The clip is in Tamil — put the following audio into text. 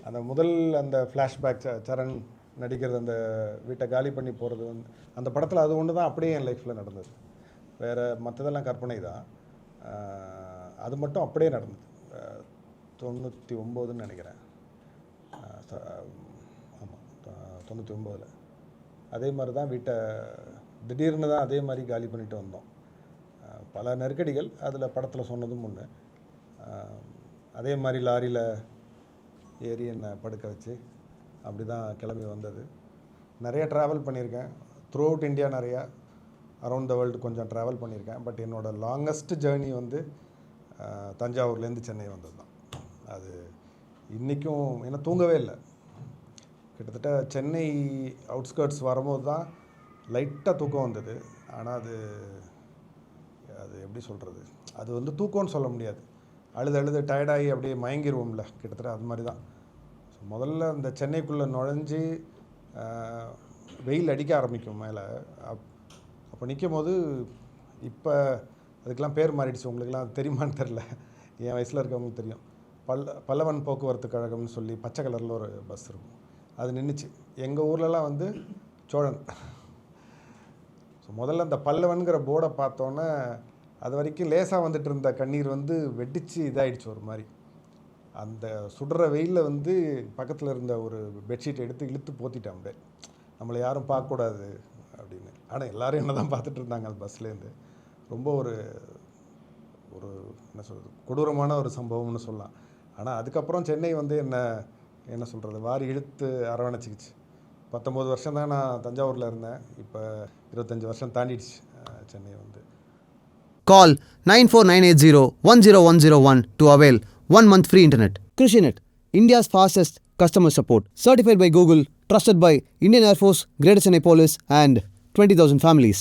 அந்த முதல் அந்த ஃப்ளாஷ்பேக் சரண் நடிக்கிறது, அந்த வீட்டை காலி பண்ணி போகிறது வந்து அந்த படத்தில் அது ஒன்று தான் அப்படியே என் லைஃப்பில் நடந்தது. வேறு மற்றதெல்லாம் கற்பனை தான். அது மட்டும் அப்படியே நடந்தது. 99ன்னு நினைக்கிறேன். ஆமாம், 99. அதே மாதிரி தான் வீட்டை திடீர்னு தான் அதே மாதிரி காலி பண்ணிட்டு வந்தோம். பல நெருக்கடிகள் அதில் படத்தில் சொன்னதும் ஒன்று. அதே மாதிரி லாரியில் ஏறி என்னை படுக்க வச்சு அப்படி தான் கிளம்பி வந்தது. நிறைய ட்ராவல் பண்ணியிருக்கேன். த்ரூ அவுட் இந்தியா, நிறையா அரவுண்ட் த வேர்ல்டு கொஞ்சம் ட்ராவல் பண்ணியிருக்கேன். பட் என்னோடய லாங்கஸ்ட் ஜேர்னி வந்து தஞ்சாவூர்லேருந்து சென்னை வந்தது தான். அது இன்றைக்கும் ஏன்னா தூங்கவே இல்லை. கிட்டத்தட்ட சென்னை அவுட்ஸ்கர்ட்ஸ் வரும்போது தான் லைட்டாக தூக்கம் வந்தது. ஆனால் அது எப்படி சொல்கிறது, அது வந்து தூக்கம்னு சொல்ல முடியாது. அழுது டயர்டாகி அப்படியே மயங்கிடுவோம்ல, கிட்டத்தட்ட அது மாதிரி தான். ஸோ முதல்ல இந்த சென்னைக்குள்ளே நுழைஞ்சி வெயில் அடிக்க ஆரம்பிக்கும் மேலே. அப்போ நிற்கும் போது, இப்போ அதுக்கெலாம் பேர் மாறிடுச்சு, உங்களுக்கெல்லாம் தெரியுமான்னு தெரில, என் வயசில் இருக்கவங்களுக்கு தெரியும். பல்லவன் போக்குவரத்து கழகம்னு சொல்லி பச்சை கலரில் ஒரு பஸ் இருக்கும், அது நின்றுச்சு. எங்கள் ஊர்லலாம் வந்து சோழன். ஸோ முதல்ல அந்த பல்லவன்கிற போர்டை பார்த்தோன்னே அது வரைக்கும் லேசாக வந்துட்டு இருந்த கண்ணீர் வந்து வெடித்து இதாகிடுச்சு ஒரு மாதிரி. அந்த சுடுற வெயிலில் வந்து பக்கத்தில் இருந்த ஒரு பெட்ஷீட்டை எடுத்து இழுத்து போத்திட்டேன். அப்படியே நம்மளை யாரும் பார்க்கக்கூடாது அப்படின்னு. ஆனால் எல்லோரும் என்ன தான் பார்த்துட்டு இருந்தாங்க அந்த பஸ்லேருந்து. ரொம்ப ஒரு என்ன சொல்கிறது, கொடூரமான ஒரு சம்பவம்னு சொல்லலாம். ஆனால் அதுக்கப்புறம் சென்னை வந்து என்ன சொல்கிறது, வாரி இழுத்து அரவணைச்சிக்கிச்சு. 19 வருஷம் தான் நான் தஞ்சாவூரில் இருந்தேன். இப்போ 25 வருஷம் தாண்டிடுச்சு சென்னை வந்து. Call 9498010101 to avail 1 month free internet. KrishiNet, India's fastest customer support. Certified by Google, trusted by Indian Air Force, Greater Chennai Police and 20,000 families.